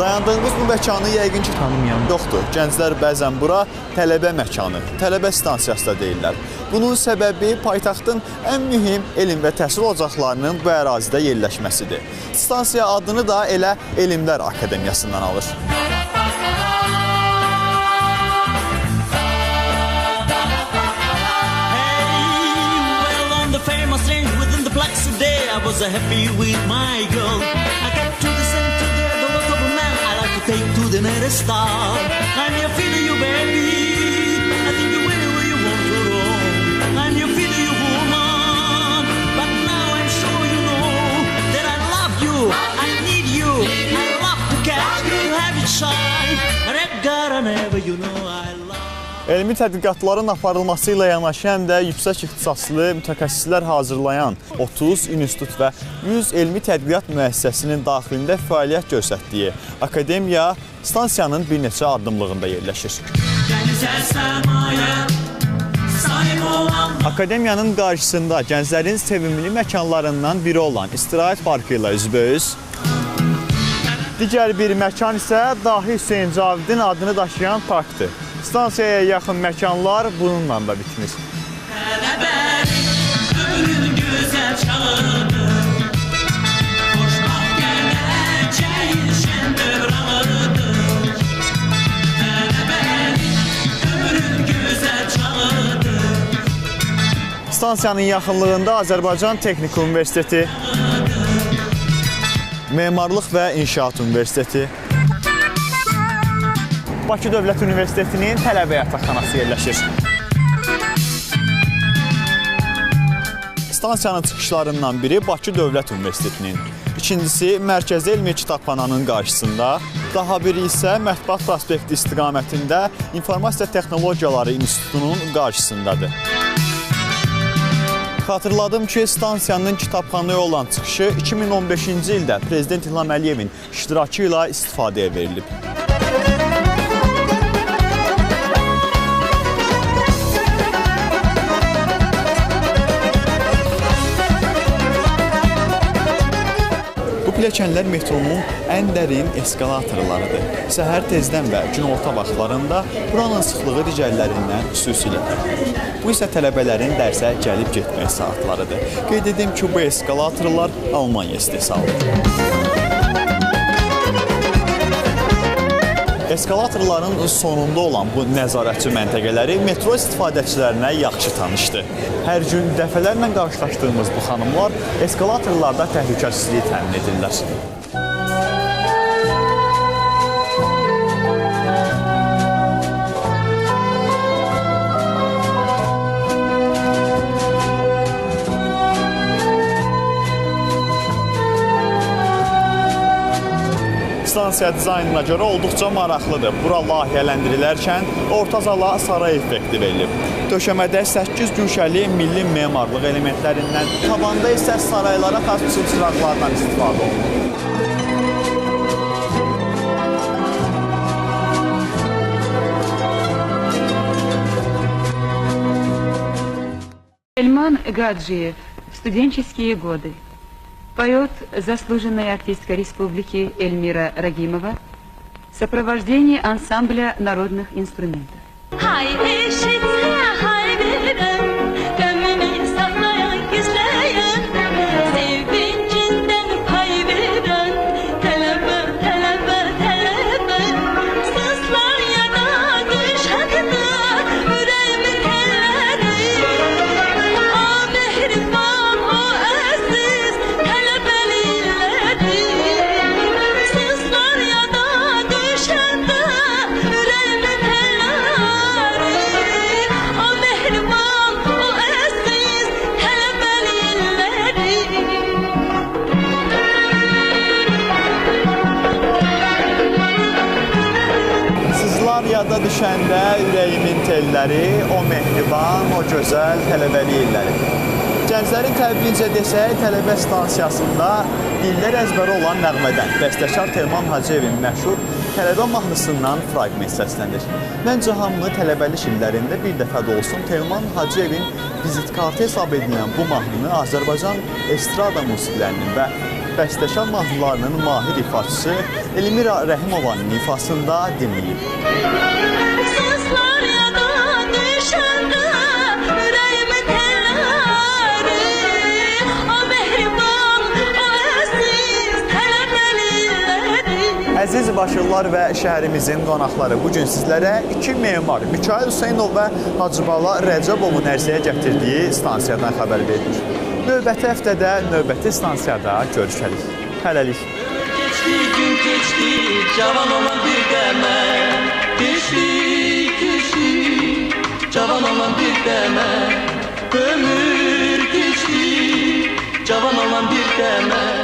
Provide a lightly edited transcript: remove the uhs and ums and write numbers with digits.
Dayandığımız bu məkanı yəqin ki Tanımayan yoxdur. Gənclər bəzən bura tələbə məkanı, tələbə stansiyası da deyirlər. Bunun səbəbi paytaxtın ən mühüm elm və təhsil ocaqlarının bu ərazidə yerləşməsidir. Stansiya adını da elə Elmlər Akademiyasından alır. I was happy with my girl. I got to the center there, the lot of a man I like to take to the nearest star. I'm here feeling you, baby. I think you anywhere you want to roam. I'm here feeling you, woman. But now I'm sure you know that I love you. I need you. I love to catch you, have it shine. Red God, I never, you know I love. Elmi tədqiqatların aparılması ilə yanaşı həm də yüksək ixtisaslı mütəxəssislər hazırlayan 30 institut və 100 elmi tədqiqat müəssisəsinin daxilində fəaliyyət göstərdiyi akademiya stansiyanın bir neçə addımlığında yerləşir. Akademiyanın qarşısında gənclərin sevimli məkanlarından biri olan istirahət parkı ilə üzbəüz, digər bir məkan isə Dahi Hüseyn Cavidin adını daşıyan parkdır. Stansiyaya yaxın məkanlar bununla da bitmir. Stansiyanın yaxınlığında Azərbaycan Texnik Universiteti, Memarlıq və İnşaat Universiteti, Bakı Dövlət Universitetinin tələbə yataqxanası yerləşir. Stansiyanın çıxışlarından biri Bakı Dövlət Universitetinin, ikincisi Mərkəzi Elmi Kitabxananın qarşısında, daha biri isə Mətbuat Prospekti istiqamətində İnformasiya Texnologiyaları İnstitutunun qarşısındadır. Xatırladım ki, stansiyanın kitabxanaya olan çıxışı 2015-ci ildə Prezident İlham Əliyevin iştirakı ilə istifadəyə verilib. Pilləkənlər metronun ən dərin eskalatorlarıdır. Səhər tezdən və günorta vaxtlarında buranın sıxlığı digərlərindən xüsusilə fərqlidir. Bu isə tələbələrin dərsə gəlib getmək saatlarıdır. Qeyd edim ki, bu eskalatorlar Almaniya istehsalıdır. Eskalatorların sonunda olan bu nəzarətçi məntəqələri metro istifadəçilərinə yaxşı tanışdır. Hər gün dəfələrlə qarşılaşdığımız bu xanımlar eskalatorlarda təhlükəsizliyi təmin edirlər. Stansiya dizaynına görə olduqca maraqlıdır. Bura layihələndirilərkən orta zala saray effekti verilib. Döşəmədə 8 güşəli milli memarlıq elementlərindən, tabanda isə saraylara xas çıraqlardan istifadə olunur. Эльман Гаджиев. Студенческие годы. Поет заслуженная артистка республики Эльмира Рагимова в сопровождении ансамбля народных инструментов. Yada düşəndə ürəyimin telləri, o mehriban, o gözəl tələbəli illəri. Gənclərin təbliğcə desək, tələbə stansiyasında dillər əzbəri olan nəğmədən bəstəkar Teoman Hacıyevin məşhur tələbə mahnısından fraqment səslənir. Məncə hamı tələbəlik illərində bir dəfə də olsun Teoman Hacıyevin vizit kartı hesab edilən bu mahnını Azərbaycan estrada musiqilərinin və bəstəkar mahnılarının mahir ifaçısı Elmira Rəhimovanın ifasında dinləyib. Sızlar yada düşəndə ürəyimin telləri, o mehriban, o əziz tələbəliləri. Əziz Bakılılar və şəhərimizin qonaqları, bugün sizlərə iki memar Mikail Hüseynov və Hacıbala Rəcəbovun ərsəyə gətirdiyi stansiyadan xəbər verilir. Növbəti həftədə növbəti stansiyada görüşərik. Hələlik. Geçti gün geçti cavan olan bir deme. Geçti cavan olan bir deme. Ömür geçti cavan olan bir deme.